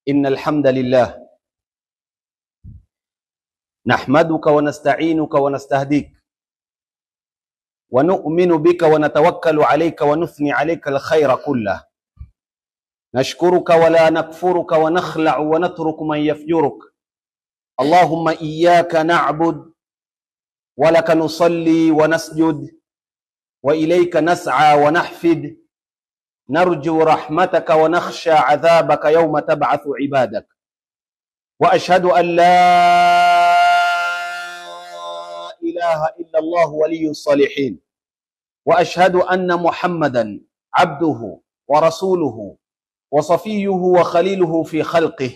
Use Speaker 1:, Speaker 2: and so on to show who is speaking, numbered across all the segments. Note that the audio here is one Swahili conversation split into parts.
Speaker 1: إن الحمد لله نحمدك ونستعينك ونستهديك ونؤمن بك ونتوكل عليك ونثني عليك الخير كله. نشكرك ولا نكفرك ونخلع ونترك من يفجرك. اللهم إياك نعبد ولك نصلي ونسجد وإليك نسعى ونحفد. نرجو رحمتك ونخشى عذابك يوم تبعث عبادك. وأشهد أن لا إله إلا الله ولي الصالحين، وأشهد أن محمدا عبده ورسوله وصفيه وخليله في خلقه.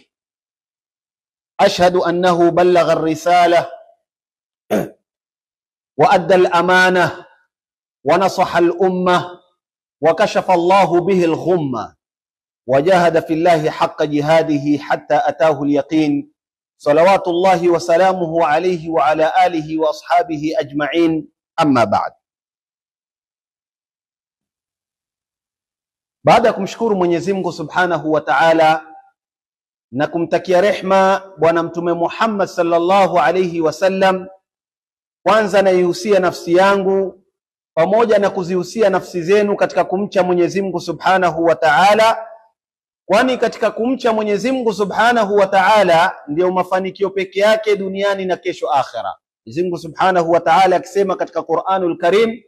Speaker 1: أشهد أنه بلغ الرسالة وأدى الأمانة ونصح الأمة وكشف الله به الغمة وجاهد في الله حق جهاده حتى أتاه اليقين. صلوات الله وسلامه عليه وعلى آله وأصحابه أجمعين. أما بعد. Baada ya kumshukuru Mwenyezi Mungu Subhanahu wa Ta'ala na kumtakia rehma Bwana Mtume Muhammad sallallahu alayhi wasallam, kwanza naihusia nafsi yangu pamoja na kuzihusia nafsi zenu katika kumcha Mwenyezi Mungu Subhanahu wa Ta'ala, kwani katika kumcha Mwenyezi Mungu Subhanahu wa Ta'ala ndio mafanikio peke yake duniani na kesho akhera. Mwenyezi Mungu Subhanahu wa Ta'ala akisema katika Qur'anul Karim,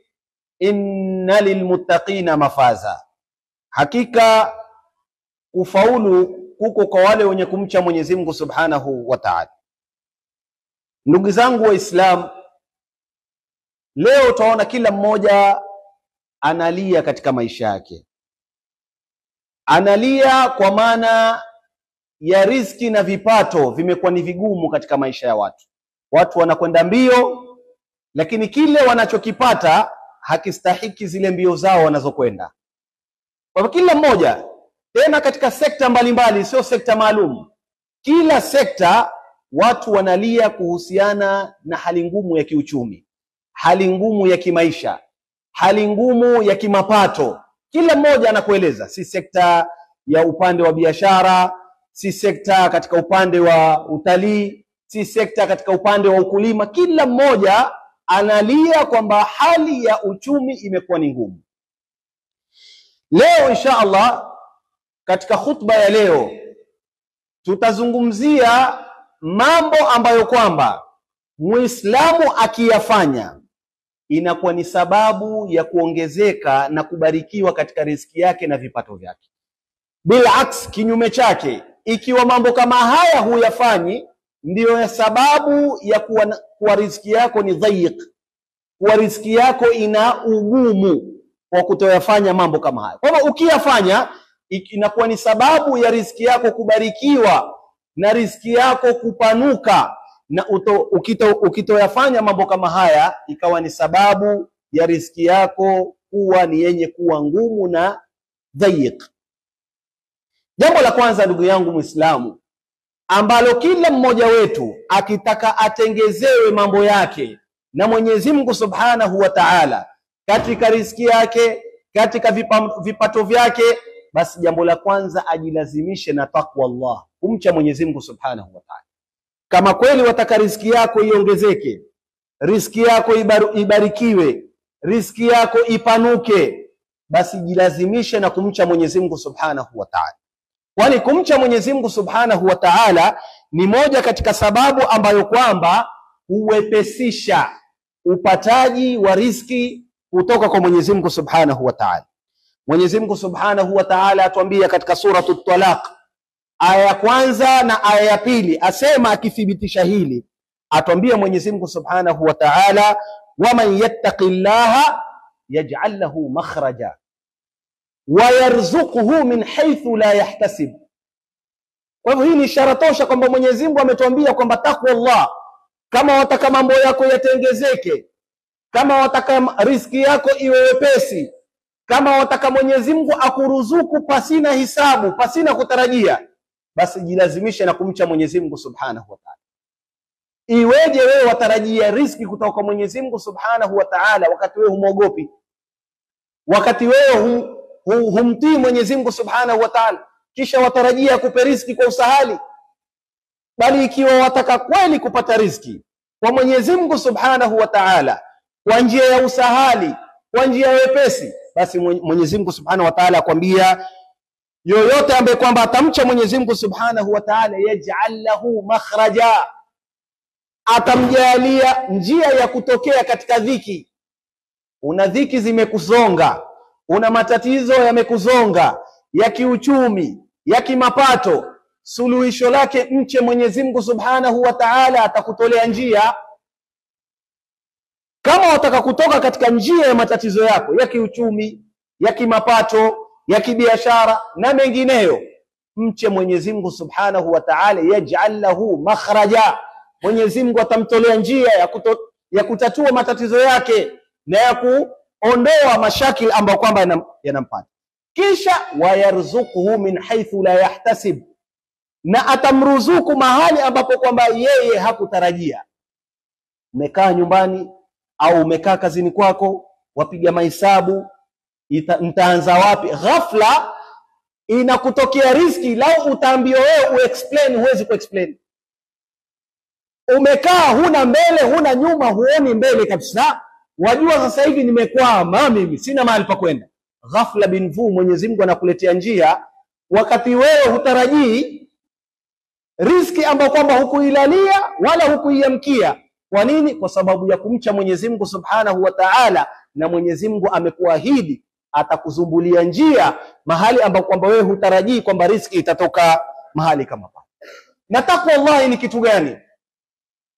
Speaker 1: inna lilmuttaqina mafaza, hakika ufaulu kuko kwa wale wenye kumcha Mwenyezi Mungu Subhanahu wa Ta'ala. Ndugu zangu Waislamu, leo utaona kila mmoja analia katika maisha yake. Analia kwa maana ya riziki na vipato vimekuwa ni vigumu katika maisha ya watu. Watu wanakwenda mbio, lakini kile wanachokipata hakistahiki zile mbio zao wanazokwenda. Kwa hivyo kila mmoja, tena katika sekta mbalimbali, sio sekta maalum, kila sekta watu wanalia kuhusiana na hali ngumu ya kiuchumi, hali ngumu ya kimaisha, hali ngumu ya kimapato. Kila mmoja anakueleza, si sekta ya upande wa biashara, si sekta katika upande wa utalii, si sekta katika upande wa ukulima. Kila mmoja analia kwamba hali ya uchumi imekuwa ni ngumu. Leo insha Allah, katika khutba ya leo tutazungumzia mambo ambayo kwamba Muislamu akiyafanya inakuwa ni sababu ya kuongezeka na kubarikiwa katika riziki yake na vipato vyake. Bilaks, kinyume chake, ikiwa mambo kama haya huyafanyi, ndiyo ya sababu ya kuwa riziki yako ni dhayiq, kuwa riziki yako ina ugumu kwa kutoyafanya mambo kama haya. Kwa hivyo ukiyafanya inakuwa ni sababu ya riziki yako kubarikiwa na riziki yako kupanuka, na ukitoyafanya mambo kama haya ikawa ni sababu ya riziki yako kuwa ni yenye kuwa ngumu na dhayiq. Jambo la kwanza, ndugu yangu Muislamu, ambalo kila mmoja wetu akitaka atengezewe mambo yake na Mwenyezi Mungu Subhanahu wa Ta'ala katika riziki yake, katika vipato vyake, basi jambo la kwanza ajilazimishe na takwa Allah, kumcha Mwenyezi Mungu Subhanahu wa Ta'ala. Kama kweli wataka riziki yako iongezeke, riziki yako ibarikiwe, riziki yako ipanuke, basi jilazimishe na kumcha Mwenyezi Mungu Subhanahu wa Ta'ala. Kwani kumcha Mwenyezi Mungu Subhanahu wa Ta'ala ni moja katika sababu ambayo kwamba huwepesisha upataji wa riziki kutoka kwa Mwenyezi Mungu Subhanahu wa Ta'ala. Mwenyezi Mungu Subhanahu wa Ta'ala atuambia katika suratu Talaq aya ya kwanza na aya ya pili, asema akithibitisha hili, atuambia Mwenyezi Mungu Subhanahu wa Ta'ala, waman yattaqillaha yaj'al lahu makhraja wa yarzuquhu min haythu la yahtasib. Kwa hivyo hii ni ishara tosha kwamba Mwenyezi Mungu ametuambia kwamba takwa Allah, kama wataka mambo yako yatengezeke, kama wataka riziki yako iwe wepesi, kama wataka Mwenyezi Mungu akuruzuku pasina hisabu, pasina kutarajia, basi jilazimishe na kumcha Mwenyezi Mungu Subhanahu wa Ta'ala. Iweje wewe watarajia riziki kutoka kwa Mwenyezi Mungu Subhanahu wa Ta'ala wakati wewe humogopi, wakati wewe humtii Mwenyezi Mungu Subhanahu wa Ta'ala, kisha watarajia akupe riziki kwa usahali. Bali ikiwa wataka kweli kupata riziki kwa Mwenyezi Mungu Subhanahu wa Ta'ala kwa njia ya usahali, kwa njia ya wepesi, basi Mwenyezi Mungu Subhanahu wa Ta'ala akwambia yoyote ambaye kwamba atamcha Mwenyezi Mungu Subhanahu wa Ta'ala, yaj'al lahu makhraja, atamjalia njia ya kutokea katika dhiki. Una dhiki zimekusonga, una matatizo yamekuzonga ya kiuchumi, ya kimapato, suluhisho lake mche Mwenyezi Mungu Subhanahu wa Ta'ala, atakutolea njia. Kama wataka kutoka katika njia ya matatizo yako ya kiuchumi, ya kimapato, ya kibiashara na mengineyo, mche Mwenyezi Mungu Subhanahu wa Ta'ala, yaj'al lahu makhraja. Mwenyezi Mungu atamtolea njia ya kutatua matatizo yake na ya kuondoa mashakil ambayo kwamba yanampata. Kisha wayarzuquhu min haythu la yahtasib, na atamruzuku mahali ambapo kwamba yeye hakutarajia. Umekaa nyumbani au umekaa kazini kwako, wapiga mahesabu nitaanza wapi, ghafla inakutokea riziki, lau utaambiwa wewe uexplain, huwezi kuexplain. Umekaa huna mbele huna nyuma, huoni mbele kabisa, wajua sasa hivi nimekwama mimi, sina mahali pa kwenda. Ghafla binvu Mwenyezi Mungu anakuletea njia wakati wewe hutarajii, riziki ambayo kwamba hukuilalia wala hukuiamkia. Kwa nini? Kwa sababu ya kumcha Mwenyezi Mungu Subhanahu wa Ta'ala, na Mwenyezi Mungu amekuahidi atakuzumbulia njia mahali ambapo kwamba wewe hutarajii kwamba riziki itatoka mahali kama pale. Na takwa Allah ni kitu gani?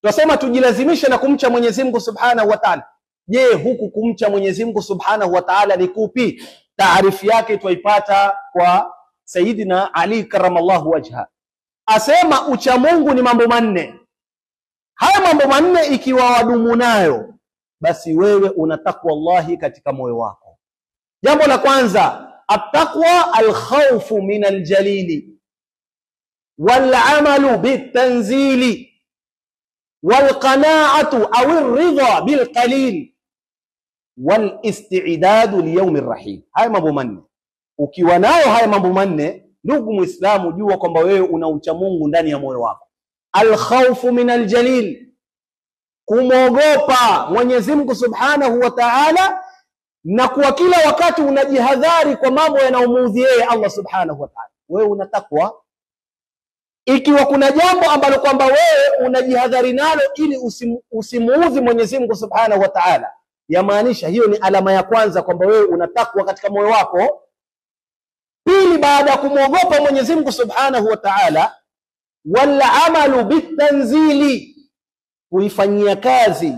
Speaker 1: Tunasema tujilazimishe na kumcha Mwenyezi Mungu Subhanahu wa Ta'ala. Je, huku kumcha Mwenyezi Mungu Subhanahu wa Ta'ala ni kupi? Taarifu yake tuipata kwa Sayyidina Ali karamallahu wajha. Asema ucha Mungu ni mambo manne. Haya mambo manne ikiwa wadumu nayo, basi wewe una takwa Allah katika moyo wako. Jambo la kwanza, at-taqwa al-khawfu min al-jalili wal-amalu bit-tanzili wal-qana'atu aw ar-ridha bil-qalil wal-isti'dadu li-yawm ar-rahim. Haya mambo manne ukiwa nayo, haya mambo manne, ndugu Muislamu, jua kwamba wewe una ucha Mungu ndani ya moyo wako. Al-khawfu min al-jalil, kumwogopa Mwenyezi Mungu Subhanahu wa Ta'ala, na kwa kila wakati unajihadhari kwa mambo yanayomuudhi yeye Allah Subhanahu wa Ta'ala. Wewe una takwa. Ikiwa kuna jambo ambalo kwamba wewe unajihadhari nalo ili usimuudhi Mwenyezi Mungu Subhanahu wa Ta'ala, yamaanisha hiyo ni alama ya kwanza kwamba wewe una takwa katika moyo wako. Pili, baada ya kumwogopa Mwenyezi Mungu Subhanahu wa Ta'ala, wal amalu bitanzili, kuifanyia kazi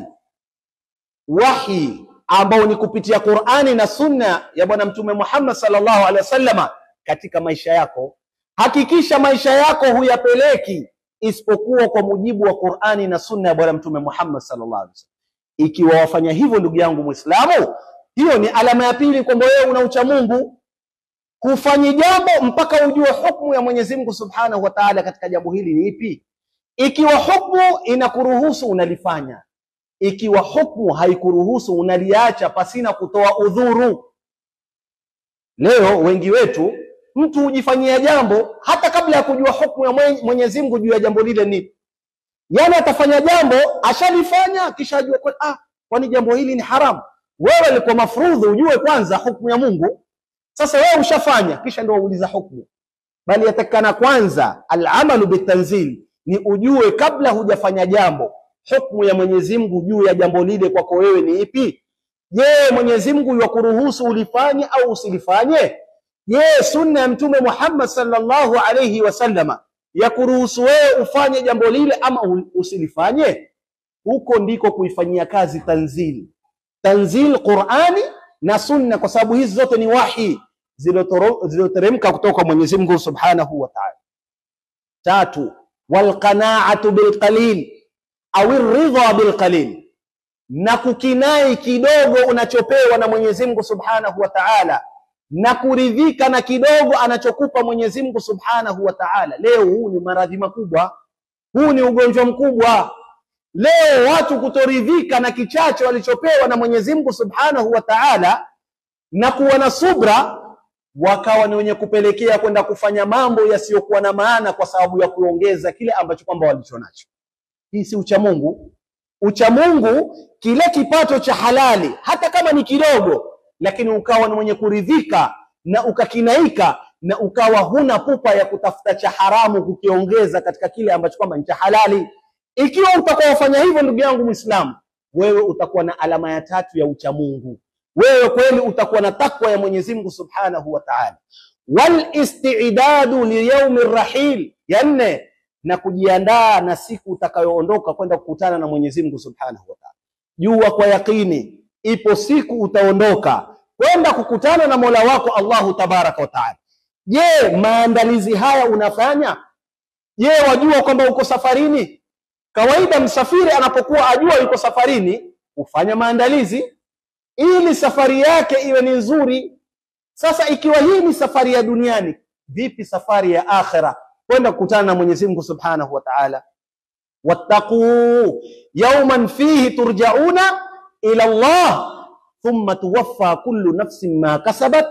Speaker 1: wahi ambao ni kupitia Qur'ani na Sunna ya Bwana Mtume Muhammad sallallahu alaihi wasallam katika maisha yako. Hakikisha maisha yako huyapeleki isipokuwa kwa mujibu wa Qur'ani na Sunna ya Bwana Mtume Muhammad sallallahu alaihi wasallam. Ikiwa wafanya hivyo, ndugu yangu Muislamu, hiyo ni alama ya pili kwamba wewe una ucha Mungu. Kufanyi jambo mpaka ujue hukumu ya Mwenyezi Mungu Subhanahu wa Ta'ala katika jambo hili ni ipi. Ikiwa hukumu inakuruhusu unalifanya, ikiwa hukumu haikuruhusu unaliacha pasina kutoa udhuru. Leo wengi wetu, mtu hujifanyia jambo hata kabla ya kujua hukumu ya Mwenyezi Mungu juu ya jambo lile ni. Yani atafanya jambo, ashalifanya kisha ajue kwani jambo hili ni haramu. Wewe ulikuwa mafrudhi ujue kwanza hukumu ya Mungu. Sasa wewe ushafanya kisha ndio uuliza hukumu. Bali yatakana kwanza al-amalu bitanzil, ni ujue kabla hujafanya jambo hukumu ya Mwenyezi Mungu juu ya jambo lile kwako wewe ni ipi. Je, Mwenyezi Mungu yakuruhusu ulifanye au usilifanye? Je, sunna ya Mtume Muhammad sallallahu alayhi wasallama yakuruhusu wewe ufanye jambo lile ama usilifanye? Huko ndiko kuifanyia kazi tanzil. Tanzil Qur'ani na Sunna, kwa sababu hizi zote ni wahi zilizoteremka kutoka Mwenyezi Mungu Subhanahu wa Ta'ala. Tatu, wal qana'atu bil qalil au ar-ridha bil qalil, na kukinai kidogo unachopewa na Mwenyezi Mungu Subhanahu wa Ta'ala, na kuridhika na kidogo anachokupa Mwenyezi Mungu Subhanahu wa Ta'ala. Leo huu ni maradhi makubwa, huu ni ugonjwa mkubwa. Leo watu kutoridhika na kichache walichopewa na Mwenyezi Mungu Subhanahu wa Ta'ala na kuwa na subra, wakawa ni wenye kupelekea kwenda kufanya mambo yasiyokuwa na maana kwa sababu ya kuongeza kile ambacho kwamba walichonacho. Hii si uchamungu. Uchamungu kile kipato cha halali hata kama ni kidogo, lakini ukawa ni mwenye kuridhika na ukakinaika na ukawa huna pupa ya kutafuta cha haramu kukiongeza katika kile ambacho kwamba ni cha halali. Ikiwa utakuwa ufanya hivyo, ndugu yangu Muislamu, wewe utakuwa na alama ya tatu ya uchamungu. Wewe kweli utakuwa na takwa ya Mwenyezi Mungu Subhanahu wa Ta'ala. Wal isti'dadu li yawmir rahil, ya nne, na kujiandaa na siku utakayoondoka kwenda kukutana na Mwenyezi Mungu Subhanahu wa Ta'ala. Jua kwa yakini ipo siku utaondoka kwenda kukutana na Mola wako Allahu Tabaraka wa Ta'ala. Je, maandalizi haya unafanya? Je, wajua kwamba uko safarini? Kawaida msafiri anapokuwa ajua yuko safarini, hufanya maandalizi ili safari yake iwe ni nzuri. Sasa ikiwa hii ni safari ya duniani, vipi safari ya akhera kwenda kukutana na Mwenyezi Mungu Subhanahu wa Ta'ala? Wattaqu yawman fihi turja'una ila Allah thumma tuwaffa kullu nafsin ma kasabat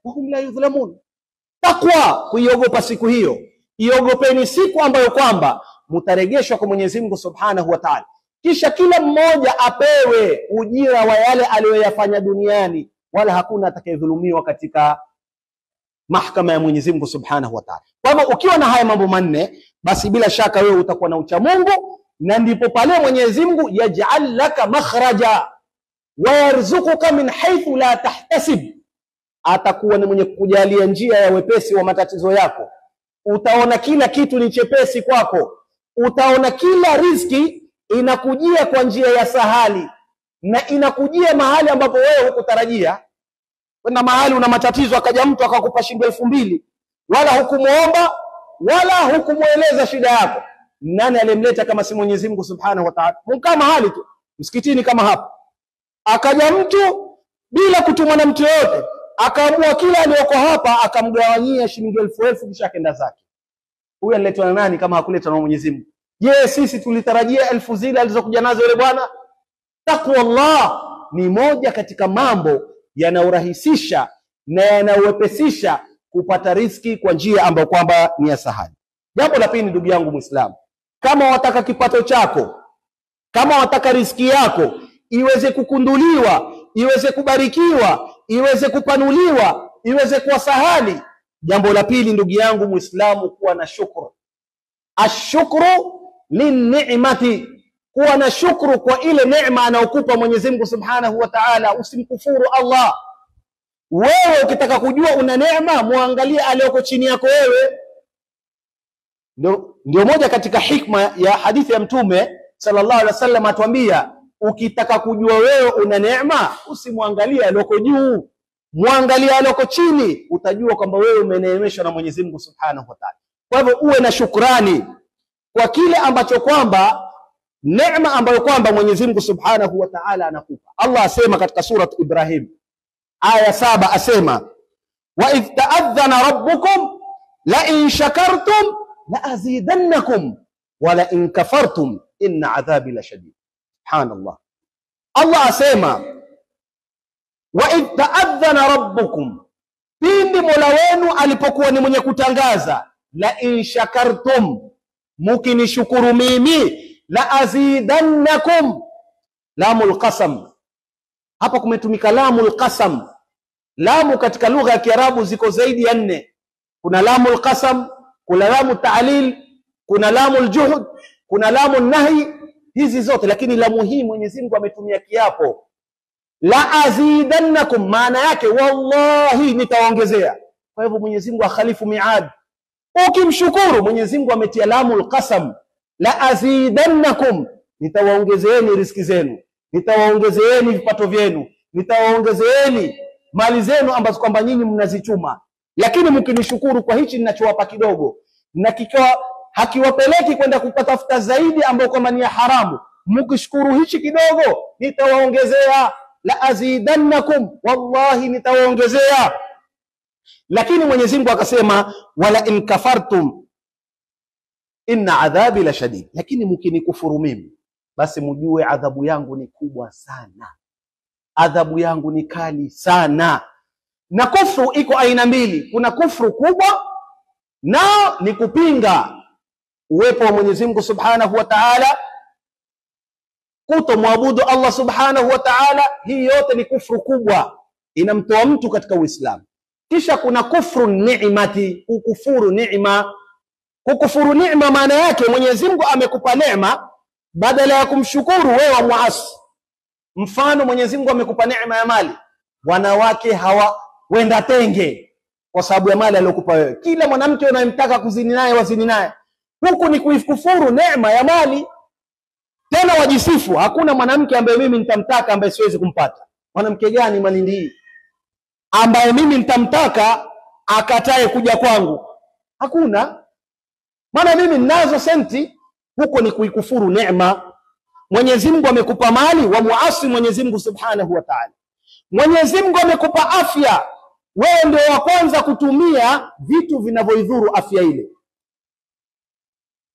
Speaker 1: wa hum la yudhlamun. Takwa, kuiogopa siku hiyo. Iogopeni siku ambayo kwamba mutaregeshwa kwa Mwenyezi Mungu Subhanahu wa Ta'ala, kisha kila mmoja apewe ujira wa yale aliyoyafanya duniani, wala hakuna atakayedhulumiwa katika mahakama ya Mwenyezi Mungu Subhanahu wa Ta'ala. Kwa hivyo ukiwa na haya mambo manne, basi bila shaka wewe utakuwa na ucha Mungu, na ndipo pale Mwenyezi Mungu yaj'al laka makhraja wa yarzuquka min haythu la tahtasib, atakuwa ni mwenye kukujalia njia ya wepesi wa matatizo yako. Utaona kila kitu ni chepesi kwako, utaona kila riziki inakujia kwa njia ya sahali, na inakujia mahali ambapo wewe hukutarajia. Kwenda mahali una matatizo, akaja mtu akakupa shilingi 2000, wala hukumuomba wala hukumueleza shida yako. Nani alimleta kama si Mwenyezi Mungu Subhanahu wa Ta'ala? Mkaa mahali tu msikitini kama hapa, akaja mtu bila kutumwa na mtu yote, akaamua kila aliyoko hapa akamgawanyia shilingi 1000 kisha akaenda zake. Huyu aliletwa na nani kama hakuletwa na Mwenyezi Mungu? Je, sisi tulitarajia 1000 zile alizokuja nazo yule bwana? Takwa Allah ni moja katika mambo yanayorahisisha na yanayowepesisha kupata riziki kwa njia ambayo kwamba ni ya sahali. Jambo la pili, ndugu yangu Muislamu, kama wataka kipato chako, kama wataka riziki yako iweze kukunduliwa, iweze kubarikiwa, iweze kupanuliwa, iweze kuwa sahali, jambo la pili ndugu yangu Muislamu, kuwa na shukru. Ashukru linni'mati, kuwa na shukru kwa ile neema anayokupa Mwenyezi Mungu Subhanahu wa Ta'ala. Usimkufuru Allah. Wewe ukitaka kujua una neema, muangalie aliyoko chini yako wewe. Ndio moja katika hikma ya hadithi ya Mtume sallallahu alaihi wasallam, atuambia ukitaka kujua wewe una neema, usimwangalie aliyoko juu, muangalie aliyoko chini, utajua kwamba wewe umeneemeshwa na Mwenyezi Mungu Subhanahu wa Ta'ala. Kwa hivyo uwe na shukrani kwa kile ambacho kwamba neema ambayo kwamba Mwenyezi Mungu Subhanahu wa Ta'ala anakupa. Allah asema katika surat Ibrahim aya 7, asema wa idh ta'adhana rabbukum la in shakartum la azidannakum wa la in kafartum inna adhabi la shadid. Subhanallah. Allah asema wa idh ta'adhana rabbukum, pindi Mola wenu alipokuwa ni mwenye kutangaza, la in shakartum, mukinishukuru mimi, la azidannakum. Lamul qasam, hapa kumetumika lamul qasam. Lamu katika lugha ya Kiarabu ziko zaidi ya 4. Kuna lamul qasam, kuna lamu ta'lil, kuna lamul juhud, kuna lamu nahi, hizi zote. Lakini lamu hii Mwenyezi Mungu ametumia kiapo, la azidannakum, maana yake wallahi nitaongezea. Kwa hivyo Mwenyezi Mungu akhalifu miad. Ukimshukuru Mwenyezi Mungu ametia lamul qasam, la azidannakum, nitawaongezeeni riziki zenu, nitawaongezeeni vipato vyenu, nitawaongezeeni mali zenu ambazo kwamba nyinyi mnazichuma. Lakini mkinishukuru kwa hichi ninachowapa kidogo, na kikawa hakiwapeleki kwenda kutafuta zaidi ambayo kwamba ni haramu, mkishukuru hichi kidogo, nitawaongezea. La azidannakum, wallahi nitawaongezea. Lakini Mwenyezi Mungu akasema wala in kafartum inna adhabi la shadid, lakini mkinikufuru mimi, basi mjue adhabu yangu ni kubwa sana, adhabu yangu ni kali sana. Na kufru iko aina mbili. Kuna kufru kubwa, nao ni kupinga uwepo wa Mwenyezi Mungu Subhanahu wa Ta'ala, kutomwabudu Allah Subhanahu wa Ta'ala. Hii yote ni kufru kubwa, inamtoa mtu katika Uislamu. Kisha kuna kufru ni'mati, kukufuru neema. Kukufuru neema maana yake Mwenyezi Mungu amekupa neema, badala ya kumshukuru wewe wa muasi. Mfano, Mwenyezi Mungu amekupa neema ya mali, wanawake wenda tenge kwa sababu ya mali aliyokupa wewe. Kila mwanamke unayemtaka kuzini naye wazini naye. Huku ni kuikufuru neema ya mali. Tena wajisifu, hakuna mwanamke ambaye mimi nitamtaka ambaye siwezi kumpata. Mwanamke gani Malindi hii ambaye mimi nitamtaka akatae kuja kwangu? Hakuna. Maana mimi ninazo senti. Huko ni kuikufuru neema. Mwenyezi Mungu amekupa mali, wa muasi Mwenyezi Mungu Subhanahu wa Ta'ala. Mwenyezi Mungu amekupa afya, wewe ndio wa kwanza kutumia vitu vinavyoidhuru afya ile.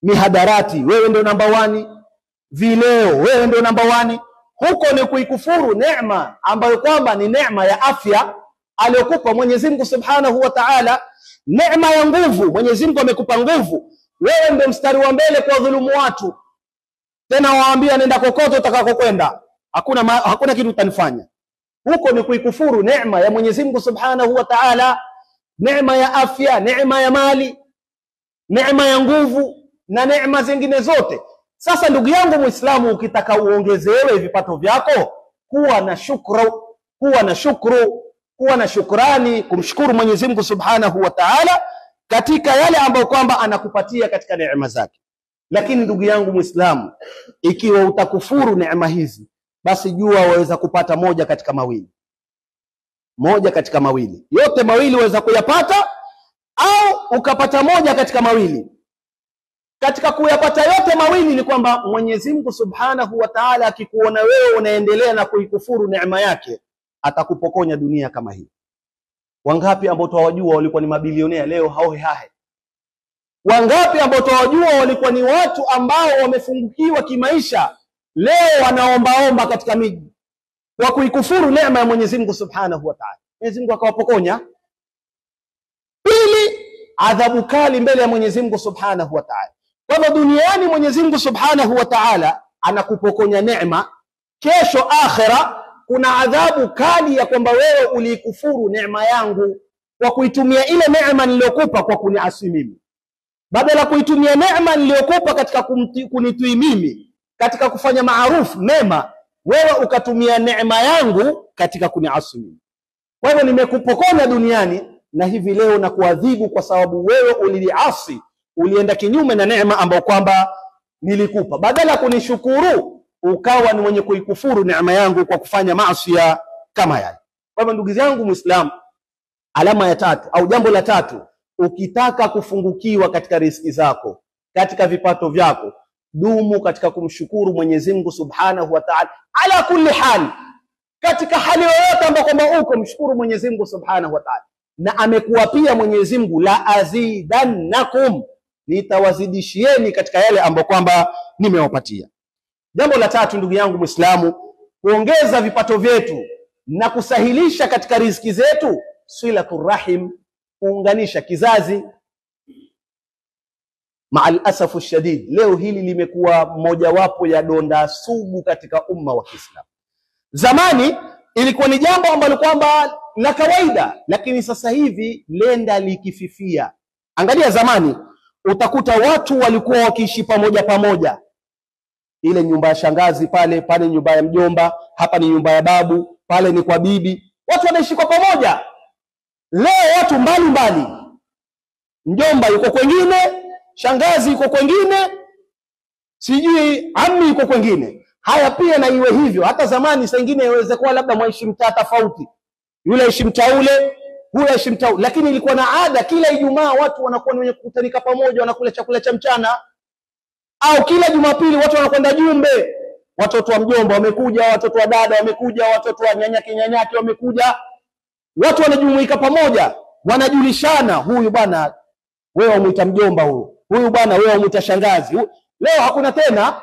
Speaker 1: Mihadarati, wewe ndio namba 1. Vileo, wewe ndio namba 1. Huko ni kuikufuru neema ambayo kwamba ni neema ya afya aliyokupa Mwenyezi Mungu Subhanahu wa Ta'ala. Neema ya nguvu, Mwenyezi Mungu amekupa nguvu, wewe ndio mstari wa mbele kwa dhulumu watu. Tena waambia nenda kokote utakakokwenda, hakuna kitu utanifanya. Huko ni kuikufuru neema ya Mwenyezi Mungu Subhanahu wa Ta'ala, neema ya afya, neema ya mali, neema ya nguvu na neema zingine zote. Sasa ndugu yangu Muislamu, ukitaka uongezewe vipato vyako, kuwa na shukrani, kumshukuru Mwenyezi Mungu Subhanahu wa Ta'ala katika yale ambayo kwamba anakupatia katika neema zake. Lakini ndugu yangu Muislamu, ikiwa utakufuru neema hizi, basi jua waweza kupata moja katika mawili. Yote mawili waweza kuyapata, au ukapata moja katika mawili. Katika kuyapata yote mawili ni kwamba Mwenyezi Mungu Subhanahu wa Ta'ala akikuona wewe unaendelea na kuikufuru neema yake, atakupokonya dunia kama hii. Wangapi ambao tuwajua walikuwa ni mabilionea, leo haohehahe? Wangapi ambao tuwajua walikuwa ni watu ambao wamefungukiwa kimaisha, leo wanaombaomba katika miji kwa kuikufuru neema ya Mwenyezi Mungu Subhanahu wa Ta'ala? Mwenyezi Mungu akawapokonya. Pili, adhabu kali mbele ya Mwenyezi Mungu Subhanahu wa Ta'ala. Kwa hivyo duniani Mwenyezi Mungu Subhanahu wa Ta'ala anakupokonya neema, kesho akhera kuna adhabu kali ya kwamba wewe ulikufuru neema yangu kwa kuitumia ile neema niliyokupa kwa kuniasi mimi. Badala kuitumia neema niliyokupa katika kunitui mimi, katika kufanya maarufu mema, wewe ukatumia neema yangu katika kuniasi mimi. Kwa hivyo nimekupokonya duniani, na hivi leo na kuadhibu kwa sababu wewe uliliasi, ulienda kinyume na neema ambayo kwamba nilikupa. Badala ya kunishukuru, ukawa ni mwenye kuikufuru neema yangu kwa kufanya maasi kama yale. Kwa hivyo ndugu zangu Muislamu, alama ya tatu au jambo la tatu, ukitaka kufungukiwa katika riziki zako, katika vipato vyako, dumu katika kumshukuru Mwenyezi Mungu Subhanahu wa Ta'ala ala kulli hali. Katika hali yoyote ambayo kwamba uko, mshukuru Mwenyezi Mungu Subhanahu wa Ta'ala. Na amekuapia Mwenyezi Mungu, la azidannakum, nitawazidishieni katika yale ambayo kwamba nimewapatia. Jambo la tatu ndugu yangu Muislamu, kuongeza vipato vyetu na kusahilisha katika riziki zetu, silatur rahim, kuunganisha kizazi. Ma'al asafu shadid, leo hili limekuwa mojawapo ya donda sugu katika umma wa Kiislamu. Zamani ilikuwa ni jambo ambalo kwamba la kawaida, lakini sasa hivi lenda likififia. Angalia zamani, utakuta watu walikuwa wakiishi pamoja. Ile nyumba ya shangazi pale nyumba ya mjomba, hapa ni nyumba ya babu, pale ni kwa bibi. Watu wanaishi kwa pamoja. Leo watu mbali. Mjomba yuko kwengine, shangazi yuko kwengine, sijui ami yuko kwengine. Haya pia na iwe hivyo. Hata zamani saa nyingine inaweza kuwa labda mwaishi mtaa tofauti. Yule aishi mtaa ule, huyo aishi mtaa ule. Lakini ilikuwa na ada kila Ijumaa watu wanakuwa ni wenye kukutanika pamoja, wanakula chakula cha mchana. Au kila Jumapili watu wanakwenda Jumbe. Watoto wa mjomba wamekuja, watoto wa dada wamekuja, watoto wa nyanyake wamekuja. Watu wanajumuika pamoja, wanajulishana, huyu bwana wewe umuita mjomba huyu bwana wewe umuita shangazi. Leo hakuna tena.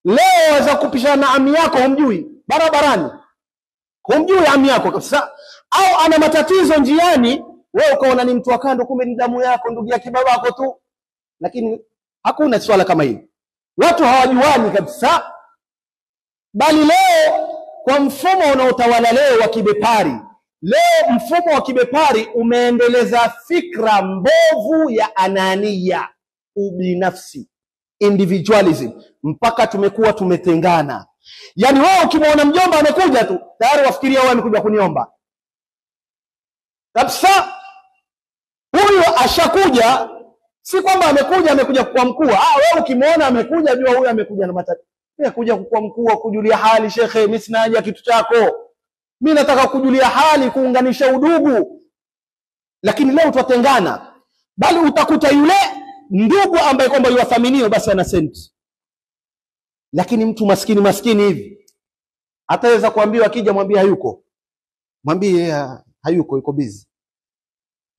Speaker 1: Leo waweza kupishana na ami yako humjui barabarani. humjui ami yako kabisa, au ana matatizo njiani, wewe ukaona ni mtu wa kando, kumbe ni damu yako, ndugu yake babako tu. Lakini hakuna swala kama hili, watu hawajuani kabisa. Bali leo kwa mfumo unaotawala leo wa kibepari, leo mfumo wa kibepari umeendeleza fikra mbovu ya anania, ubinafsi, individualism, mpaka tumekuwa tumetengana. Yani wewe ukimwona mjomba amekuja tu, tayari wafikiria wewe amekuja kuniomba. Kabisa, huyo ashakuja, si kwamba amekuja kwa mkuu. Wewe ukimwona amekuja, jua huyo amekuja na matatizo. Kuja kwa mkuu kujulia hali, shekhe, mimi sina haja kitu chako. Mimi nataka kujulia hali, kuunganisha udugu. Lakini leo tutengana. Bali utakuta yule ndugu ambaye kwamba yuwathaminiwa basi ana senti. Lakini mtu maskini hivi ataweza kuambiwa, akija mwambie hayuko. Mwambie hayuko, yuko busy.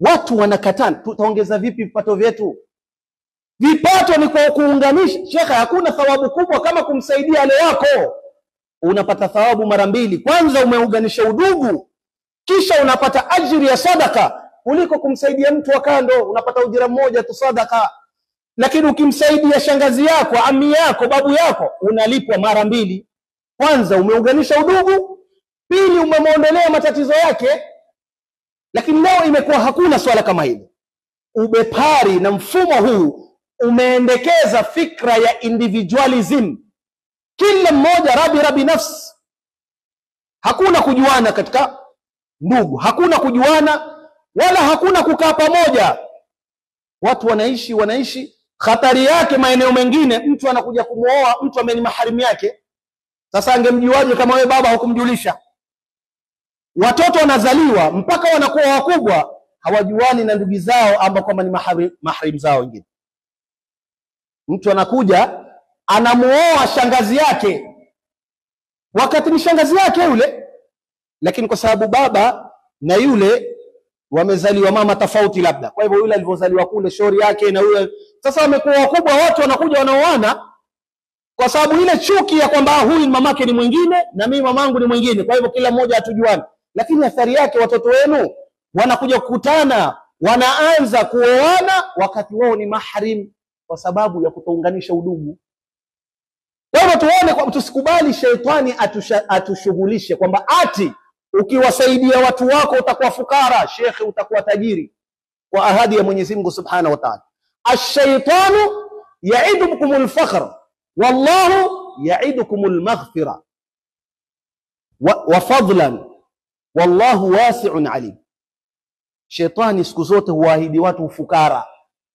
Speaker 1: Watu wanakatana, tutaongeza vipi vipato vyetu? Vipato ni kwa kuunganisha. Shekha, hakuna thawabu kubwa kama kumsaidia ale yako. Unapata thawabu mara mbili. Kwanza umeunganisha udugu, kisha unapata ajiri ya sadaka, kuliko kumsaidia mtu wa kando, unapata ujira mmoja tu sadaka. Lakini ukimsaidia shangazi yako, ami yako, babu yako, unalipwa mara mbili. Kwanza umeunganisha udugu, pili umemwondolea matatizo yake. Lakini leo imekuwa hakuna swala kama hili. Ubepari na mfumo huu umeendekeza fikra ya individualism. Kila mmoja rabi nafsi. Hakuna kujuana katika ndugu, hakuna kujuana, wala hakuna kukaa pamoja. Watu wanaishi. Hatari yake maeneo mengine, mtu anakuja kumuoa mtu ambaye ni maharimu yake. Sasa angemjuaje kama wewe baba hukumjulisha? Watoto wanazaliwa mpaka wanakuwa wakubwa, hawajuani na ndugu zao ambao kwamba ni maharimu zao wengine. Mtu anakuja anamuoa shangazi yake, wakati ni shangazi yake yule, lakini kwa sababu baba na yule wamezaliwa mama tofauti labda, kwa hivyo yule alivyozaliwa kule shauri yake na yule, sasa wamekuwa wakubwa, watu wanakuja wanaoana kwa sababu ile chuki ya kwamba huyu ni mamake ni mwingine na mimi mamangu ni mwingine, kwa hivyo kila mmoja hatujuani. Lakini athari yake watoto wenu wanakuja kukutana, wanaanza kuoana wakati wao ni mahrim, kwa sababu ya kutounganisha udugu. Kwa hivyo tuone, tusikubali sheitani atushughulishe kwamba ati ukiwasaidia watu wako utakuwa fukara, shekhe utakuwa tajiri, kwa ahadi ya Mwenyezi Mungu Subhanahu wa Ta'ala. Ash-shaytanu ya'idukumul fakhr wallahu ya'idukumul maghfira wa fadlan wallahu wasi'un alim. Shetani siku zote huahidi watu ufukara.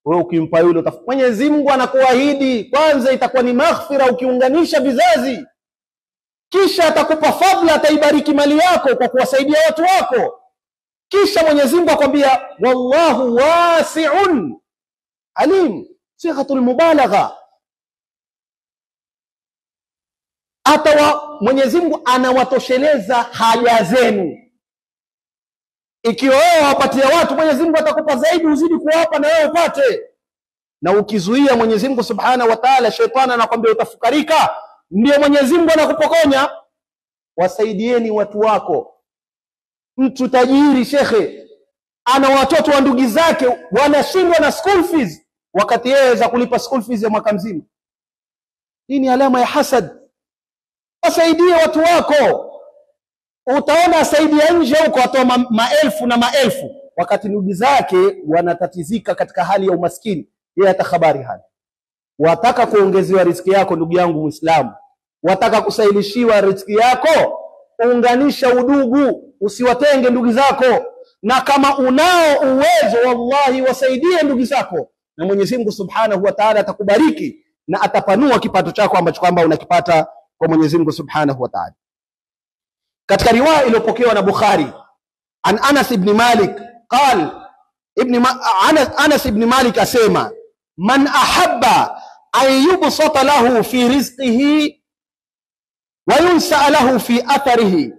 Speaker 1: Wewe ukimpa yule Mwenyezi Mungu anakuahidi kwanza itakuwa ni maghfira ukiunganisha vizazi, kisha atakupa fadla, ataibariki mali yako kwa kuwasaidia watu wako, kisha Mwenyezi Mungu akwambia wallahu wasi'un alim, sighatul mubalagha. Mwenyezi Mungu anawatosheleza haja zenu. Ikiwa wewe wapatia watu, Mwenyezi Mungu atakupa zaidi, uzidi kuwapa na wewe upate. Na ukizuia, Mwenyezi Mungu Subhanahu wa Ta'ala, shetani anakuambia utafukarika, ndio Mwenyezi Mungu anakupokonya. Wasaidieni watu wako. Mtu tajiri shekhe ana watoto wa ndugu zake wanashindwa na school fees, wakati yeye za kulipa school fees ya mwaka mzima. Hii ni alama ya hasad. Wasaidie watu wako. Utaona asaidia nje huko atoa maelfu na maelfu, wakati ndugu zake wanatatizika katika hali ya umaskini, yeye hata habari hana. Wataka kuongezewa riziki yako, ndugu yangu Muislamu, wataka kusailishiwa riziki yako, unganisha udugu, usiwatenge ndugu zako. Na kama unao uwezo, wallahi wasaidie ndugu zako, na Mwenyezi Mungu Subhanahu wa Ta'ala atakubariki na atapanua kipato chako ambacho kwamba unakipata kwa Mwenyezi Mungu Subhanahu wa Ta'ala. Katika riwaya iliyopokewa na Bukhari an Anas ibn Malik Anas ibn Malik asema, man ahabba an yubsata lahu fi rizqihi wa yunsa lahu fi atharihi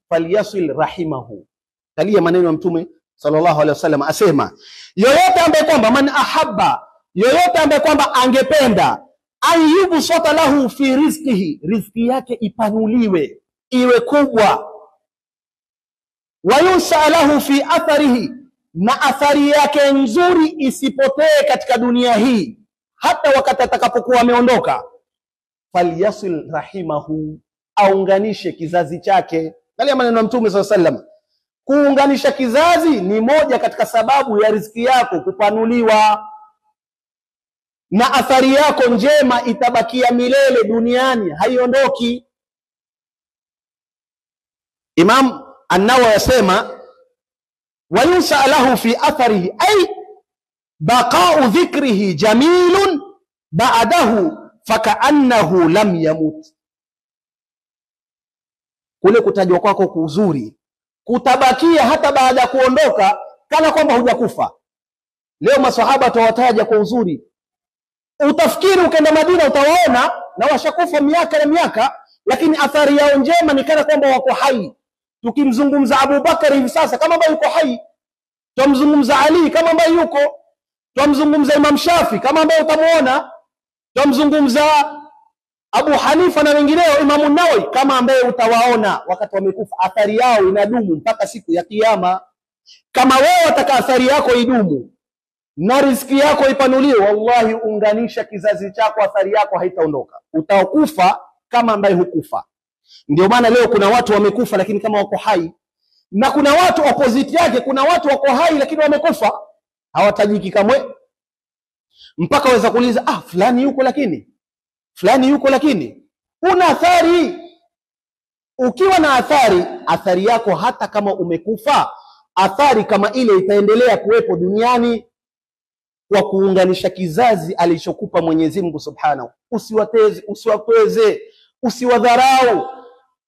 Speaker 1: falyasil rahimahu. Talia maneno ya Mtume sallallahu alaihi wasallam asema, yoyote ambaye kwamba man ahabba, yoyote ambaye kwamba angependa an yubsata lahu fi rizqihi, riziki yake ipanuliwe, iwe kubwa. Wayunsa lahu fi atharihi, na athari yake nzuri isipotee katika dunia hii hata wakati atakapokuwa ameondoka. Falyasil rahimahu, aunganishe kizazi chake. Angalia maneno ya Mtume SAW. Kuunganisha kizazi ni moja katika sababu ya riziki yako kupanuliwa, na athari yako njema itabakia milele duniani, haiondoki. Imam An-Nawawi yasema wayunsa lahu fi atharihi ay baqa'u dhikrihi jamilun ba'dahu fakaannahu lam yamut. Kule kutajwa kwako kuzuri kutabakia hata baada ya kuondoka kana kwamba hujakufa. Leo maswahaba tawataja kwa uzuri, utafikiri ukenda Madina utawaona na washakufa miaka na miaka, lakini athari yao njema ni kana kwamba wako hai. Tukimzungumza Abu Bakar hivi sasa kama ambaye yuko hai, tumzungumza Ali kama ambaye yuko, tumzungumza Imam Shafi kama ambaye utamuona, tumzungumza Abu Hanifa na wengineo, Imam An-Nawawi kama ambaye utawaona wakati wamekufa. Athari yao inadumu mpaka siku ya Kiyama. Kama wewe wataka athari yako idumu na riziki yako ipanuliwe, wallahi unganisha kizazi chako, athari yako haitaondoka. Utakufa kama ambaye hukufa. Ndio maana leo kuna watu wamekufa lakini kama wako hai, na kuna watu opposite yake, kuna watu wako hai lakini wamekufa, hawatajiki kamwe. Mpaka waweza kuuliza fulani yuko lakini fulani yuko lakini. Una athari. Ukiwa na athari yako hata kama umekufa, athari kama ile itaendelea kuwepo duniani kwa kuunganisha kizazi alichokupa Mwenyezi Mungu Subhanahu. Usiwateze, usiwadharau,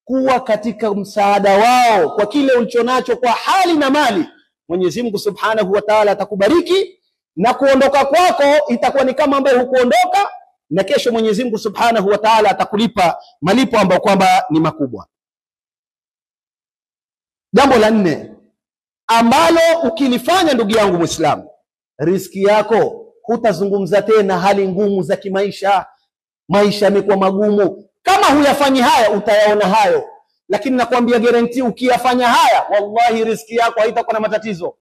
Speaker 1: kuwa katika msaada wao kwa kile ulichonacho kwa hali na mali. Mwenyezi Mungu Subhanahu wa Ta'ala atakubariki, na kuondoka kwako itakuwa ni kama ambaye hukuondoka, na kesho Mwenyezi Mungu Subhanahu wa Ta'ala atakulipa malipo ambayo kwamba ni makubwa. Jambo la 4 ambalo ukilifanya ndugu yangu Muislamu, riziki yako hutazungumza tena hali ngumu za kimaisha. Maisha yamekuwa magumu. Kama huyafanyi haya utayaona hayo, lakini nakwambia guarantee ukiyafanya haya, wallahi riziki yako haitakuwa na matatizo.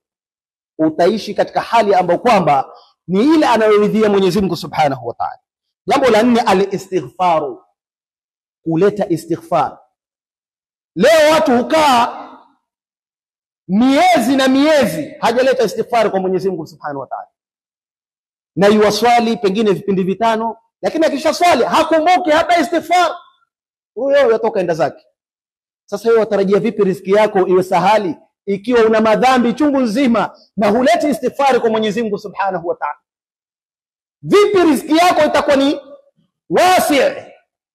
Speaker 1: Utaishi katika hali ambayo kwamba ni ile anayoridhia Mwenyezi Mungu Subhanahu wa Ta'ala. Jambo la 4 al-istighfaru, kuleta istighfar. Leo watu hukaa miezi na miezi hajaleta istighfar kwa Mwenyezi Mungu Subhanahu wa Ta'ala, na yuwaswali pengine vipindi vitano, lakini akisha swali hakumbuki hata istighfar. Huyo yatoka enda zake. Sasa wewe watarajia vipi riziki yako iwe sahali ikiwa una madhambi chungu nzima na huleti istighfar kwa Mwenyezi Mungu Subhanahu wa Ta'ala? Vipi riziki yako itakuwa ni wasi'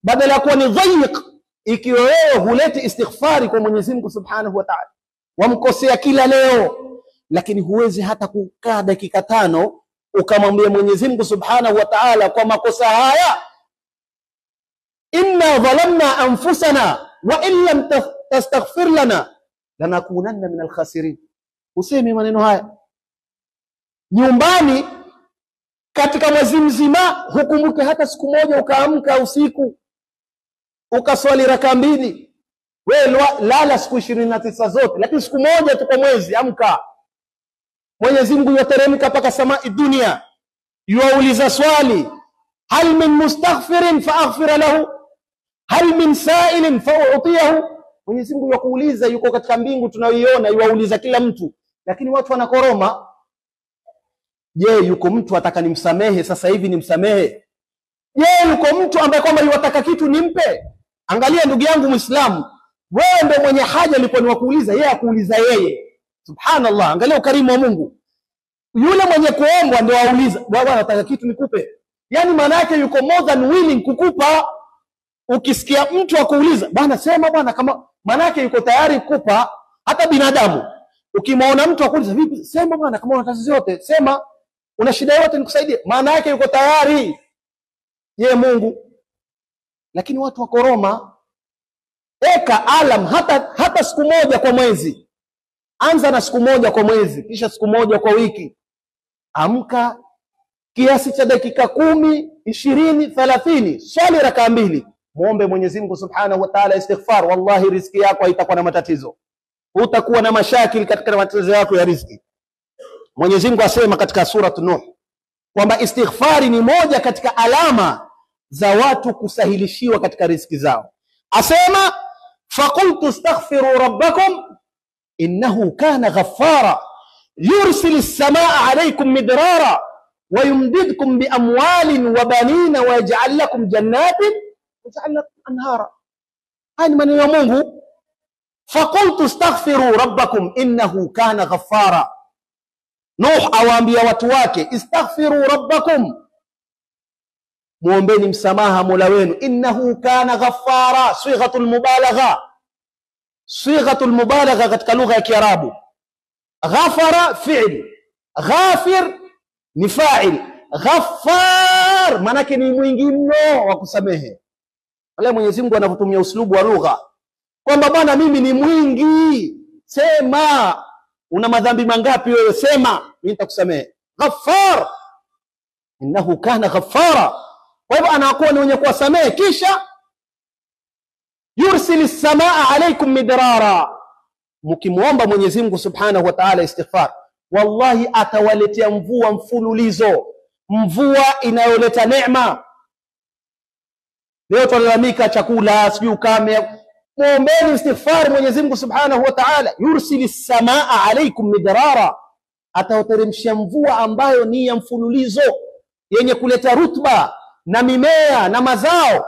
Speaker 1: badala ya kuwa ni dhayiq ikiwa wewe huleti istighfari kwa Mwenyezi Mungu Subhanahu wa Ta'ala? Wamkosea kila leo, lakini huwezi hata kukaa dakika 5 ukamwambia Mwenyezi Mungu Subhanahu wa Ta'ala kwa makosa haya, inna dhalamna anfusana wa in lam tastaghfir lana lanakunanna minal khasirin. Useme maneno haya nyumbani katika mwezi mzima, hukumbuke hata siku moja ukaamka usiku ukaswali raka 2. Wewe lala siku 29 zote, lakini siku moja tu kwa mwezi amka. Mwenyezi Mungu yateremka paka samai dunia, yuauliza swali, hal min mustaghfirin faaghfir lahu, hal min sa'ilin fa'utiyahu. Mwenyezi Mungu yakuuliza, yuko katika mbingu tunayoiona, yuauliza kila mtu, lakini watu wanakoroma. Je, yuko mtu ataka nimsamehe sasa hivi nimsamehe? Je, yuko mtu ambaye kwamba yuwataka kitu nimpe? Angalia ndugu yangu Muislamu, wewe ndio mwenye haja aliponiwa kuuliza, yeye akuuliza yeye. Subhanallah, angalia ukarimu wa Mungu. Yule mwenye kuombwa ndio auliza, bwana nataka kitu nikupe. Yani maana yake yuko more than willing kukupa. Ukisikia mtu akuuliza, bwana sema bwana, kama maana yake yuko tayari kukupa. Hata binadamu ukimwona mtu akuuliza, vipi, sema bwana, kama una tatizo yote sema, una shida yote nikusaidie, maana yake yuko tayari yeye Mungu. Lakini watu wakoroma. Eka alam hata siku moja kwa mwezi. Anza na siku moja kwa mwezi, kisha siku moja kwa wiki. Amka kiasi cha dakika 10, 20, 30, swali raka 2. muombe Mwenyezi Mungu Subhanahu wa Ta'ala istighfar, wallahi riziki yako haitakuwa na matatizo, utakuwa na mashakili katika matatizo yako ya riziki. Mwenyezi Mungu asema katika sura Nuh kwamba istighfari ni moja katika alama za watu kusahilishiwa katika riziki zao. Asema faqultu astaghfiru rabbakum innahu kana ghaffara yursilu as-samaa alaykum midrara wa yumdidkum bi amwalin wa banina wa yaj'al lakum jannatin wa yaj'al lakum anhara. Haya ni maneno ya Mungu. Faqultu astaghfiru rabbakum innahu kana ghaffara. Nuh awaambia watu wake istaghfiru rabbakum, muombeni msamaha Mola wenu, innahu kana ghaffara, sighatul mubalagha. Sighatul mubalagha katika lugha ya Kiarabu. Ghafara fi'l, ghafir ni fa'il, ghaffar manake ni mwingi mno wa kusamehe. Wale Mwenyezi Mungu anapotumia uslubu wa lugha kwamba bwana mimi ni mwingi, sema una madhambi mangapi wewe, sema mimi nitakusamehe. Ghaffar, innahu kana ghaffara. Kwa hivyo anakuwa ni mwenye kuwasamehe. Kisha yursilis samaa alaykum midrara, mkimuomba Mwenyezi Mungu Subhanahu wa Ta'ala istighfar, wallahi atawaletea mvua mfululizo, mvua inayoleta neema. Leo tunalalamika chakula sijui ukame, muombeni istighfar Mwenyezi Mungu Subhanahu wa Ta'ala, yursilis samaa alaykum midrara, atawateremshia mvua ambayo ni ya mfululizo yenye kuleta rutba na mimea na mazao.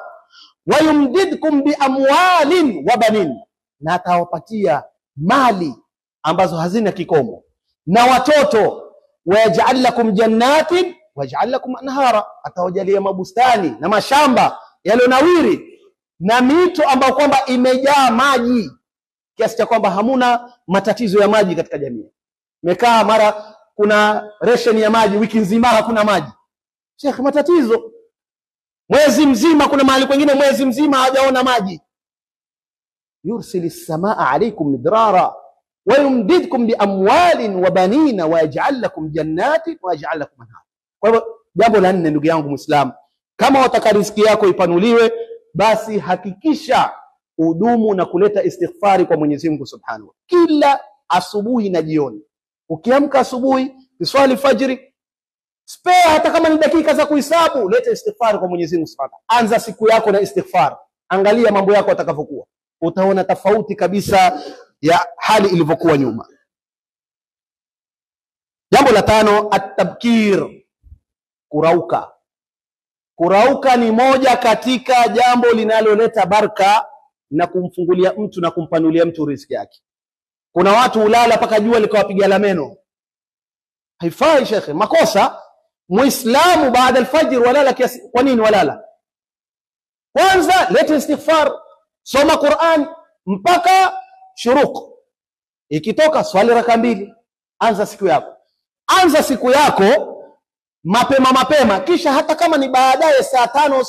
Speaker 1: Wa yumdidkum bi amwalin wa banin, na atawapatia mali ambazo hazina kikomo na watoto. Wa yaj'al lakum jannatin wa yaj'al lakum anhara, atawajalia mabustani na mashamba yalionawiri na mito ambayo kwamba imejaa maji kiasi cha kwamba hamuna matatizo ya maji katika jamii. Mekaa mara kuna ration ya maji, wiki nzima hakuna maji. Sheikh, matatizo. Mwezi mzima kuna mahali kwingine mwezi mzima hajaona maji. Yursilis samaa alaykum midrara wa yumdidkum bi amwalin wa banina wa yaj'al lakum jannatin wa yaj'al lakum anhar. Kwa hivyo jambo la nne, ndugu yangu Muislamu, kama wataka riziki yako ipanuliwe, basi hakikisha udumu na kuleta istighfari kwa Mwenyezi Mungu Subhanahu. Kila asubuhi na jioni. Ukiamka asubuhi, uswali fajri, spare hata kama ni dakika za kuhesabu, leta istighfar kwa Mwenyezi Mungu Subhanahu. Anza siku yako na istighfar. Angalia mambo yako yatakavyokuwa. Utaona tofauti kabisa ya hali ilivyokuwa nyuma. Jambo la tano, at-tabkir, kurauka. Kurauka ni moja katika jambo linaloleta baraka na kumfungulia mtu na kumpanulia mtu riziki yake. Kuna watu ulala paka jua likawapiga la meno. Haifai shekhe, makosa. Muislamu baada alfajr walala kiasi. Kwa nini walala? Kwanza leta istighfar, soma Qur'an mpaka shuruq. Ikitoka swali raka mbili, anza siku yako. Anza siku yako mapema, kisha hata kama ni baadaye saa 5,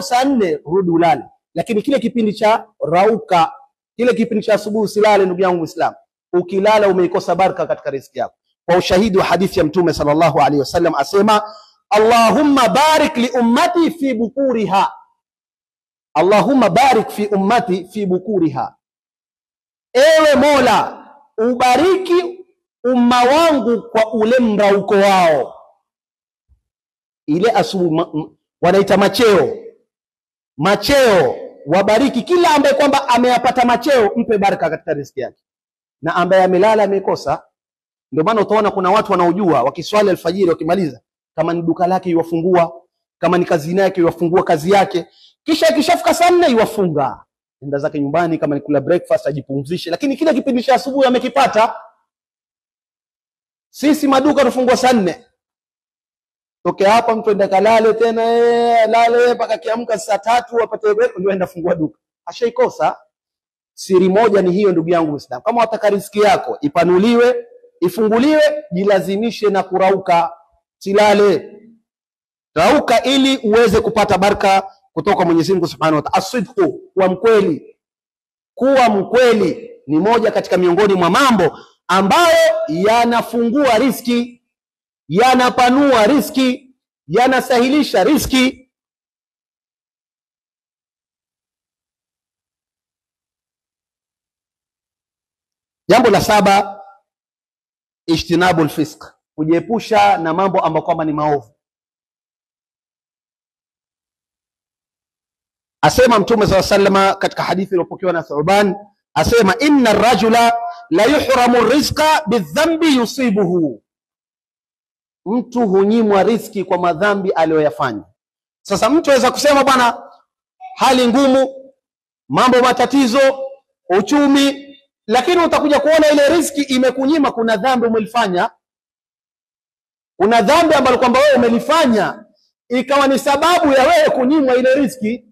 Speaker 1: saa 4 rudi ulale. Lakini kile kipindi cha rauka, kile kipindi cha asubuhi usilale ndugu yangu Muislamu. Ukilala umeikosa baraka katika riziki yako. Kwa ushahidi wa hadithi ya Mtume sallallahu alaihi wasallam asema, Allahumma barik li ummati fi bukuriha. Allahumma barik fi ummati fi bukuriha. Ewe Mola, ubariki umma wangu kwa ule mrauko wao. Ile asubuhi wanaita macheo. Macheo, wabariki kila ambaye kwamba ameyapata macheo, mpe baraka katika riziki yake. Na ambaye amelala amekosa. Ndio maana utaona kuna watu wanaojua wakiswali alfajiri wakimaliza, kama ni duka lake iwafungua, kama ni kazi yake iwafungua kazi yake, kisha ikishafika saa 4 iwafunga, enda zake nyumbani, kama ni kula breakfast ajipumzishe. Lakini kile kipindi cha asubuhi amekipata. Sisi maduka tufungua saa 4, toke hapa mtu enda kalale tena, lale mpaka kiamka saa 3 apate break ndio aenda fungua duka. Ashaikosa. Siri moja ni hiyo ndugu yangu Muislamu. Kama wataka riziki yako ipanuliwe, ifunguliwe, jilazimishe na kurauka. Silale. Rauka ili uweze kupata baraka kutoka Mwenyezi Mungu Subhanahu wa Ta'ala. As-sidqu, kuwa mkweli. Kuwa mkweli ni moja katika miongoni mwa mambo ambayo yanafungua riziki, yanapanua riziki, yanasahilisha riziki. Jambo la 7, ijtinabul fisq, kujiepusha na mambo ambayo kwamba ni maovu. Asema Mtume SAW katika hadithi iliyopokewa na Thuban, asema inna ar-rajula la yuhramu rizqa bidhambi yusibuhu, mtu hunyimwa riziki kwa madhambi aliyoyafanya. Sasa mtu aweza kusema bwana, hali ngumu, mambo matatizo, uchumi, lakini utakuja kuona ile riziki imekunyima, kuna dhambi umelifanya, kuna dhambi ambalo kwamba wewe umelifanya ikawa ni sababu ya wewe kunyimwa ile riziki.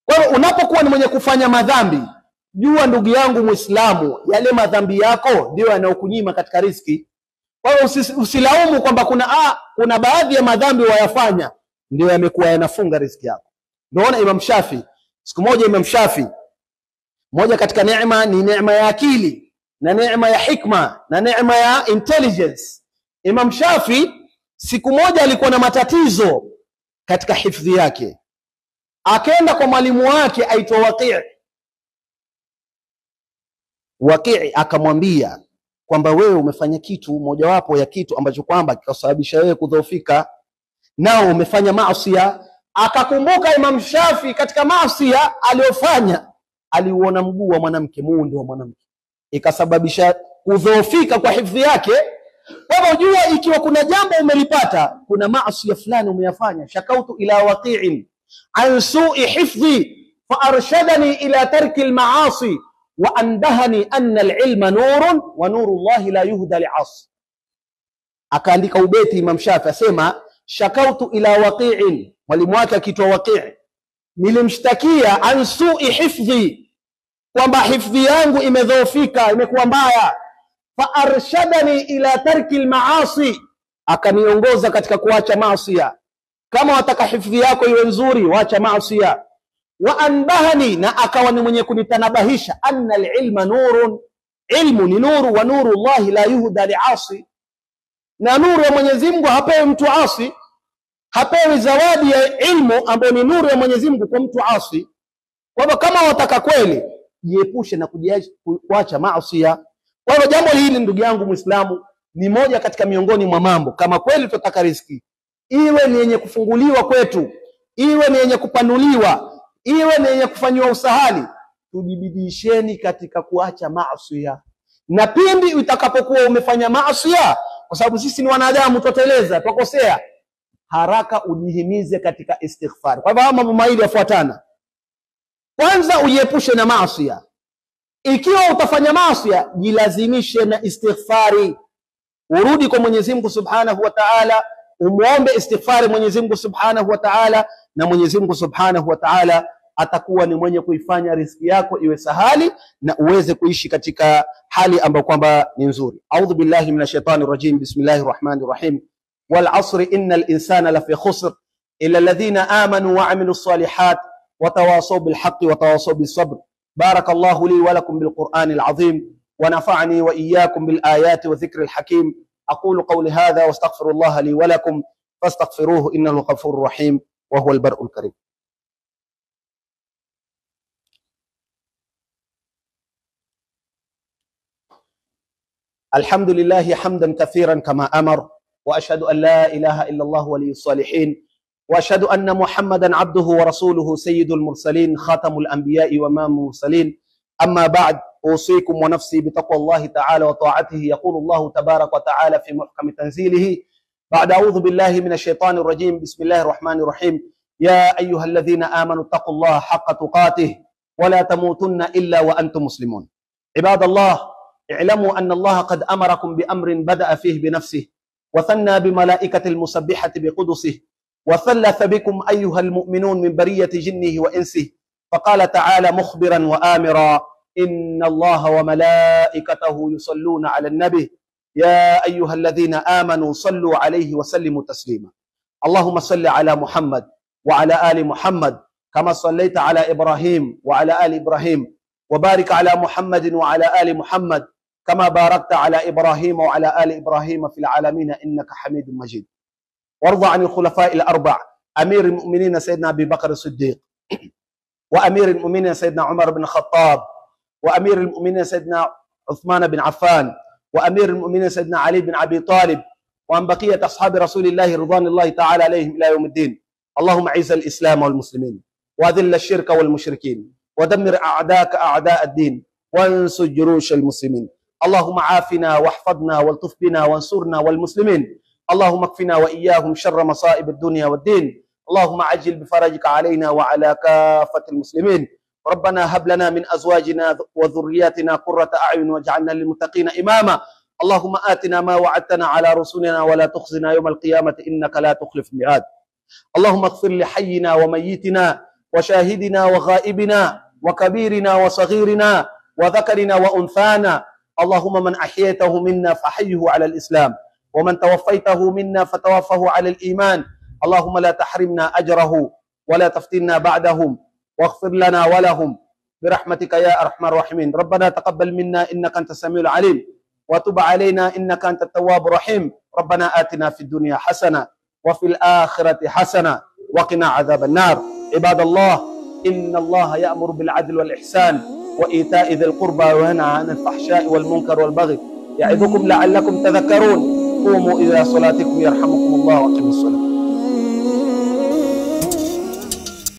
Speaker 1: Kwa hiyo unapokuwa ni mwenye kufanya madhambi, jua ndugu yangu Muislamu, yale madhambi yako ndio yanayokunyima katika riziki. Kwa hiyo usilaumu kwamba kuna baadhi ya madhambi wayafanya ndio yamekuwa yanafunga riziki yako. Naona Imam Shafi, siku moja Imam Shafi, moja katika neema ni neema ya akili na neema ya hikma na neema ya intelligence. Imam Shafi siku moja alikuwa na matatizo katika hifadhi yake, akaenda kwa mwalimu wake aitwa Waqi'. Waqi' akamwambia kwamba wewe umefanya kitu mojawapo ya kitu ambacho kwamba kikasababisha wewe kudhoofika, nao umefanya maasi. Akakumbuka Imam Shafi katika maasi aliyofanya, aliuona mguu wa mwanamke, muundo wa mwanamke, ikasababisha kudhoofika kwa hifadhi yake. Kwa hivyo jua, ikiwa kuna jambo umelipata, kuna maasi fulani umeyafanya, shakautu ila Waqi'in an su'i hifdhi fa arshadani ila tarki al-ma'asi wa andahani anna al-ilma nurun wa nuru Allah la yuhda li'as. Akaandika ubeti Imam Shafi, asema shakautu ila Waqi'in, mwalimu wake akiitwa Waqi', nilimshtakia an su'i hifdhi, kwamba hifdhi yangu imedhoofika, imekuwa mbaya. Fa arshadani ila tarki al-ma'asi, akaniongoza katika kuacha maasi. Kama wataka hifdhi yako iwe nzuri, waacha maasi. Wa anbahani, na akawa ni mwenye kunitanabahisha, anna al-ilma nurun, ilmu ni nuru, wa nuru Allah la yuhda li'asi, na nuru ya Mwenyezi Mungu hapewi mtu asi, hapewi zawadi ya ilmu ambayo ni nuru ya Mwenyezi Mungu kwa mtu asi. Kwa hivyo kama wataka kweli, jiepushe na kuacha maasi. Kwa hivyo jambo hili ndugu yangu Muislamu ni moja katika miongoni mwa mambo, kama kweli tutataka riziki iwe ni yenye kufunguliwa kwetu, iwe ni yenye kupanuliwa, iwe ni yenye kufanywa usahali, tujibidisheni katika kuacha maasi. Na pindi utakapokuwa umefanya maasi, kwa sababu sisi ni wanadamu, tutateleza, tukosea, haraka ujihimize katika istighfar. Kwa hivyo mambo mawili yafuatana. Kwanza, ujiepushe na maasi. Ikiwa utafanya maasi, jilazimishe na istighfari, urudi kwa Mwenyezi Mungu Subhanahu wa Ta'ala, umuombe istighfari Mwenyezi Mungu Subhanahu wa Ta'ala, na Mwenyezi Mungu Subhanahu wa Ta'ala atakuwa ni mwenye kuifanya riziki yako iwe sahali na uweze kuishi katika hali ambayo kwamba ni nzuri. A'udhu billahi minash shaitani rajim. Bismillahir rahmanir rahim. Wal 'asri innal insana lafi khusr illa alladhina amanu wa 'amilus salihat wa tawasaw bil haqqi wa tawasaw bis sabr. Barakallahu li wa lakum bil Qur'anil 'azim wa nafa'ani wa iyyakum bil ayati wa dhikril hakim. أقول قولي هذا واستغفر الله لي ولكم فاستغفروه إنه الغفور الرحيم وهو البر الكريم. الحمد لله حمدا كثيرا كما أمر، وأشهد أن لا إله إلا الله ولي الصالحين، وأشهد أن محمدا عبده ورسوله سيد المرسلين خاتم الأنبياء وإمام المرسلين. أما بعد، أوصيكم ونفسي بتقوى الله تعالى وطاعته. يقول الله تبارك وتعالى في محكم تنزيله بعد أعوذ بالله من الشيطان الرجيم. بسم الله الرحمن الرحيم. يا أيها الذين آمنوا اتقوا الله حق تقاته ولا تموتن إلا وأنتم مسلمون. عباد الله، اعلموا أن الله قد أمركم بأمر بدأ فيه بنفسه وثنى بملائكة المسبحة بقدسه وثلث بكم أيها المؤمنون من برية جنه وإنسه، فقال تعالى مخبرا وآمرا: إن الله وملائكته يصلون على النبي يا أيها الذين آمنوا صلوا عليه وسلموا تسليما. اللهم صل على محمد وعلى آل محمد كما صليت على إبراهيم وعلى آل إبراهيم، وبارك على محمد وعلى آل محمد كما باركت على إبراهيم وعلى آل إبراهيم في العالمين إنك حميد مجيد. وارض عن الخلفاء الأربع، أمير المؤمنين سيدنا أبي بكر الصديق، وأمير المؤمنين سيدنا عمر بن الخطاب، وأمير المؤمنين سيدنا عثمان بن عفان، وأمير المؤمنين سيدنا علي بن أبي طالب، وعن بقية أصحاب رسول الله رضوان الله تعالى عليهم إلى يوم الدين. اللهم أعز الإسلام والمسلمين، وأذل الشرك والمشركين، ودمر أعداءك أعداء الدين، وانصر جيوش المسلمين. اللهم عافنا واحفظنا والطف بنا وانصرنا والمسلمين. اللهم اكفنا وإياهم شر مصائب الدنيا والدين. اللهم عجل بفرجك علينا وعلى كافة المسلمين. ربنا هب لنا من أزواجنا وذرياتنا قرة أعين واجعلنا للمتقين إماما. اللهم آتنا ما وعدتنا على رسلنا ولا تخزنا يوم القيامة إنك لا تخلف الميعاد. اللهم اغفر لحينا وميتنا وشاهدنا وغائبنا وكبيرنا وصغيرنا وذكرنا وأنثانا. اللهم من أحييته منا فأحيه على الإسلام، ومن توفيته منا فتوفه على الإيمان. اللهم لا تحرمنا أجره ولا تفتنا بعدهم، واغفر لنا ولهم برحمتك يا أرحم الراحمين. ربنا تقبل منا إنك أنت السميع العليم، وتب علينا إنك أنت التواب الرحيم. ربنا آتنا في الدنيا حسنة وفي الآخرة حسنة وقنا عذاب النار. عباد الله، إن الله يأمر بالعدل والإحسان وإيتاء ذي القربى وينهى عن الفحشاء والمنكر والبغي يعظكم لعلكم تذكرون. قوموا إلى صلاتكم يرحمكم الله وأقيموا الصلاة.